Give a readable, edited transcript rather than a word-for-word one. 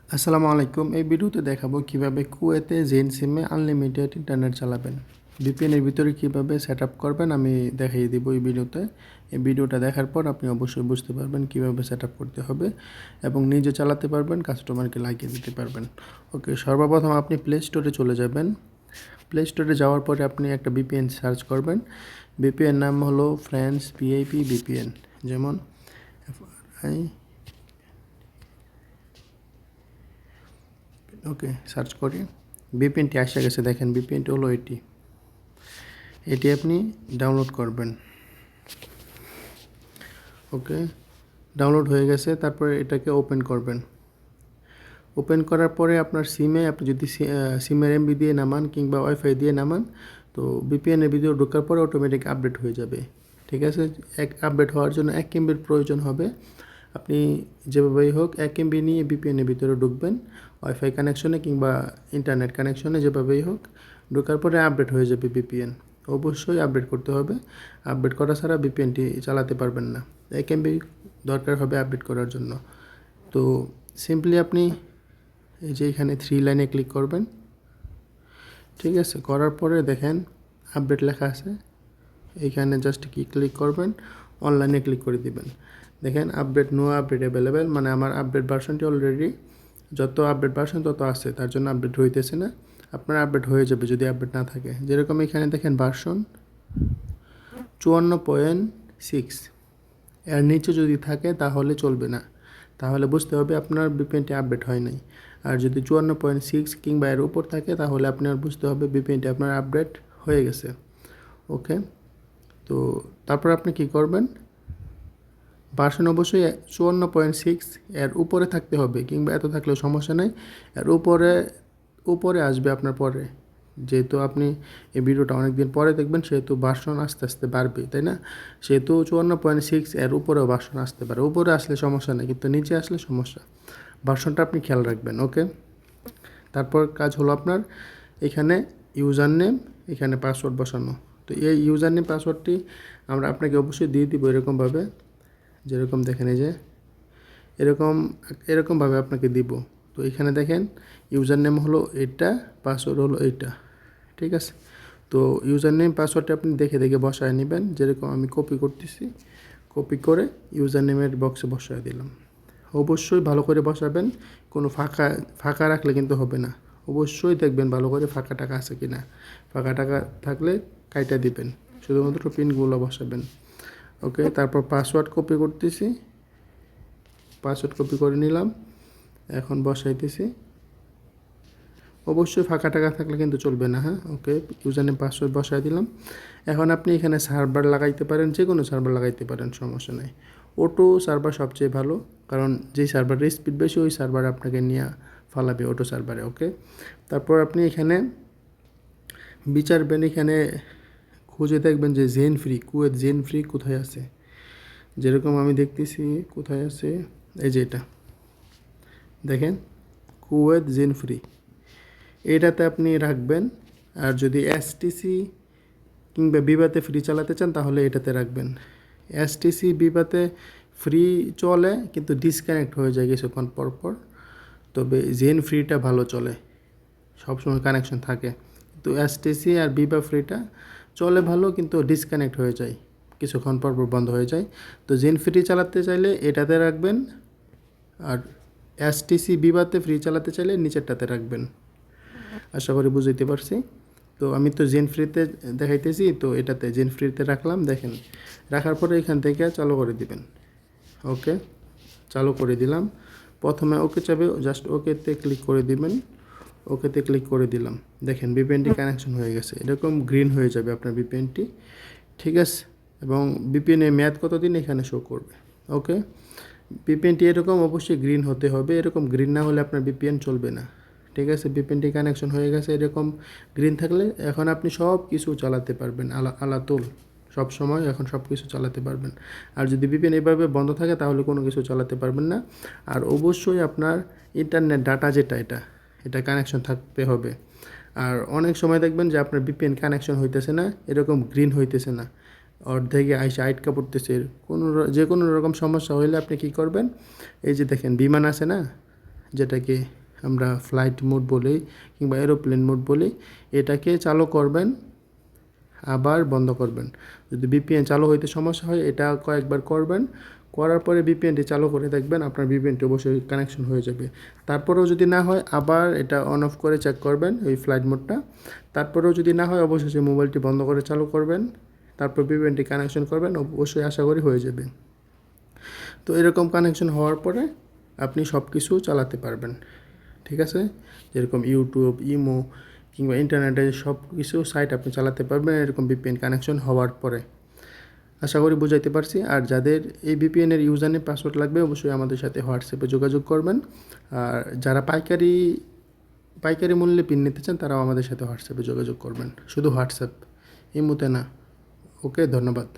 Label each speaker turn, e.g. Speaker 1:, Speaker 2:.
Speaker 1: আসসালামু আলাইকুম। এই ভিডিওতে দেখাবো কিভাবে কুয়েতে জেন সিমে আনলিমিটেড ইন্টারনেট চালাবেন। ভিপিএন এর ভিতরে কিভাবে সেটআপ করবেন আমি দেখিয়ে দিব এই ভিডিওতে। এই ভিডিওটা দেখার পর আপনি অবশ্যই বুঝতে পারবেন কিভাবে সেটআপ করতে হবে এবং নিজে চালাতে পারবেন, কাস্টমারকে লাগিয়ে দিতে পারবেন। ওকে, সর্বপ্রথম আপনি প্লে স্টোরে চলে যাবেন। প্লে স্টোরে যাওয়ার পরে আপনি একটা ভিপিএন সার্চ করবেন। ভিপিএন নাম হলো ফ্রেন্ডস ভিআইপি ভিপিএন, যেমন FRI। ওকে, সার্চ করি। ভিপিএনটি আসে গেছে, দেখেন ভিপিএনটি হলো এটি আপনি ডাউনলোড করবেন। ওকে, ডাউনলোড হয়ে গেছে। তারপরে এটাকে ওপেন করবেন। ওপেন করার পরে আপনার সিমে আপনি যদি সিমের এমবি দিয়ে নামান কিংবা ওয়াইফাই দিয়ে নামান, তো ভিপিএনের ভিতরে ঢোকার পরে অটোমেটিক আপডেট হয়ে যাবে। ঠিক আছে, আপডেট হওয়ার জন্য 1 এমবির প্রয়োজন হবে। আপনি যেভাবেই হোক 1 এমবি নিয়ে ভিপিএনের ভিতরে ঢুকবেন, ওয়াইফাই কানেকশনে কিংবা ইন্টারনেট কানেকশনে, যেভাবেই হোক। ঢোকার পরে আপডেট হয়ে যাবে ভিপিএন। অবশ্যই আপডেট করতে হবে। আপডেট করা ছাড়া ভিপিএনটি চালাতে পারবেন না। 1 এমবি দরকার হবে আপডেট করার জন্য। তো সিম্পলি আপনি এই যে এখানে 3 লাইনে ক্লিক করবেন। ঠিক আছে, করার পরে দেখেন আপডেট লেখা আছে, এইখানে জাস্ট ক্লিক করবেন, অনলাইনে ক্লিক করে দিবেন। দেখেন আপডেট, নো আপডেট অ্যাভেলেবেল, মানে আমার আপডেট ভার্সনটি অলরেডি, যত আপডেট ভার্সন তত আছে, তার জন্য আপডেট হইতেছে না। আপনার আপডেট হয়ে যাবে যদি আপডেট না থাকে। যেরকম এখানে দেখেন ভার্সন 54.6, এর নিচে যদি থাকে তাহলে চলবে না, তাহলে বুঝতে হবে আপনার ভিপিএনটি আপডেট হয় নাই। আর যদি 54.6 কিংবা এর উপর থাকে তাহলে আপনার বুঝতে হবে ভিপিএনটি আপনার আপডেট হয়ে গেছে। ওকে, তো তারপর আপনি কি করবেন, ভার্সন অবশ্যই 54.6 এর উপরে থাকতে হবে, কিংবা এত থাকলেও সমস্যা নেই। এর উপরে উপরে আসবে আপনার পরে, যেহেতু আপনি এই ভিডিওটা অনেক দিন পরে দেখবেন সেহেতু ভার্সন আস্তে আস্তে বাড়বে, তাই না? সেহেতু 54.6 এর উপরেও ভার্সন আসতে পারে। উপরে আসলে সমস্যা নেই, কিন্তু নিচে আসলে সমস্যা। ভার্সনটা আপনি খেয়াল রাখবেন। ওকে, তারপর কাজ হলো আপনার এখানে ইউজার নেম, এখানে পাসওয়ার্ড বসানো। তো এই ইউজার নেম পাসওয়ার্ডটি আমরা আপনাকে অবশ্যই দিয়ে দিব এরকমভাবে, যেরকম দেখেন এই যে এরকমভাবে আপনাকে দিব। তো এখানে দেখেন ইউজার নেম হলো এটা, পাসওয়ার্ড হলো এইটা। ঠিক আছে, তো ইউজার নেম পাসওয়ার্ডটা আপনি দেখে দেখে বসায় নেবেন। যেরকম আমি কপি করতেছি, কপি করে ইউজার নেমের বক্সে বসায় দিলাম। অবশ্যই ভালো করে বসাবেন, কোনো ফাঁকা ফাঁকা রাখলে কিন্তু হবে না। অবশ্যই দেখবেন ভালো করে ফাঁকা টাকা আছে কি না। ফাঁকা টাকা থাকলে কাইটা দিবেন, শুধুমাত্র পিনগুলো বসাবেন। ওকে, তারপর পাসওয়ার্ড কপি করতেছি, পাসওয়ার্ড কপি করে নিলাম, এখন বসাইতেছি। অবশ্যই ফাঁকা টাকা থাকলে কিন্তু চলবে না, হ্যাঁ। ওকে, ইউজার নেম পাসওয়ার্ড বসাই দিলাম। এখন আপনি এখানে সার্ভার লাগাইতে পারেন, যে কোনো সার্ভার লাগাইতে পারেন, সমস্যা নেই। অটো সার্ভার সবচেয়ে ভালো, কারণ যেই সার্ভারের স্পিড বেশি ওই সার্ভার আপনাকে নিয়ে ফালাবে অটো সার্ভারে। ওকে, তারপর আপনি এখানে বিচারবেন, এখানে খুঁজে দেখবেন যে জেন ফ্রি, কুয়েত জেন ফ্রি কোথায় আছে। যেরকম আমি দেখতেছি কোথায় আছে, এই যে এটা দেখেন, কুয়েত জেন ফ্রি, এটাতে আপনি রাখবেন। আর যদি এসটিসি কিংবা বিবাতে ফ্রি চালাতে চান তাহলে এটাতে রাখবেন। এসটিসি বিবাতে ফ্রি চলে কিন্তু ডিসকানেক্ট হয়ে যায় কিছুক্ষণ পর পর, তবে জেন ফ্রিটা ভালো চলে, সবসময় কানেকশন থাকে। তো এসটিসি আর বিবা ফ্রিটা চলে ভালো, কিন্তু ডিসকানেক্ট হয়ে যায়, কিছুক্ষণ পর পর বন্ধ হয়ে যায়। তো জেন ফ্রি চালাতে চাইলে এটাতে রাখবেন, আর এসটিসি বিবাতে ফ্রি চালাতে চাইলে নিচেরটাতে রাখবেন। আশা করি বুঝতে পারছি। তো আমি তো জেন ফ্রিতে দেখাইতেছি, তো এটাতে জেন ফ্রিতে রাখলাম। দেখেন, রাখার পরে এখান থেকে চালু করে দিবেন। ওকে, চালু করে দিলাম। প্রথমে ওকে চাবে, জাস্ট ওকেতে ক্লিক করে দিবেন। ওকেতে ক্লিক করে দিলাম, দেখেন ভিপিএনটি কানেকশন হয়ে গেছে, এরকম গ্রিন হয়ে যাবে আপনার ভিপিএনটি। ঠিক আছে, এবং ভিপিএনের মেয়াদ কতদিন এখানে শো করবে। ওকে, ভিপিএনটি এরকম অবশ্যই গ্রিন হতে হবে, এরকম গ্রিন না হলে আপনার ভিপিএন চলবে না। ঠিক আছে, ভিপিএনটি কানেকশন হয়ে গেছে, এরকম গ্রিন থাকলে এখন আপনি সব কিছু চালাতে পারবেন আলাতুল, সব সময় এখন সব কিছু চালাতে পারবেন। আর যদি ভিপিএন এভাবে বন্ধ থাকে তাহলে কোনো কিছু চালাতে পারবেন না। আর অবশ্যই আপনার ইন্টারনেট ডাটা যেটা এটা কানেকশন থাকতে হবে। আর অনেক সময় দেখবেন যে আপনার ভিপিএন কানেকশন হইতেছে না, এরকম গ্রিন হইতেছে না, অর্ধেকে আইসা আটকা পড়তেছে। যে কোনো রকম সমস্যা হইলে আপনি কী করবেন, এই যে দেখেন বিমান আছে না, যেটাকে আমরা ফ্লাইট মোড বলি কিংবা এরোপ্লেন মোড বলি, এটাকে চালু করবেন, আবার বন্ধ করবেন। যদি ভিপিএন চালু হইতে সমস্যা হয় এটা কয়েকবার করবেন, করার পরে ভিপিএনটি চালু করে দেখবেন আপনার ভিপিএনটি অবশ্যই কানেকশন হয়ে যাবে। তারপরেও যদি না হয় আবার এটা অন অফ করে চেক করবেন ওই ফ্লাইট মোডটা। তারপরেও যদি না হয় অবশ্যই মোবাইলটি বন্ধ করে চালু করবেন, তারপর ভিপিএনটি কানেকশন করবেন, অবশ্যই আশা করি হয়ে যাবে। তো এরকম কানেকশন হওয়ার পরে আপনি সব কিছু চালাতে পারবেন, ঠিক আছে? যেরকম ইউটিউব, ইমো কিংবা ইন্টারনেটে সব কিছু সাইট আপনি চালাতে পারবেন এরকম ভিপিএন কানেকশন হওয়ার পরে। আশা করি বুঝাইতে পারছি। আর যাদের এই ভিপিএনের ইউজার নেম পাসওয়ার্ড লাগবে অবশ্যই আমাদের সাথে হোয়াটসঅ্যাপে যোগাযোগ করবেন। আর যারা পাইকারি মূল্যে পিন নিতে চান তারাও আমাদের সাথে হোয়াটসঅ্যাপে যোগাযোগ করবেন, শুধু হোয়াটসঅ্যাপ, ইমোতে না। ওকে, ধন্যবাদ।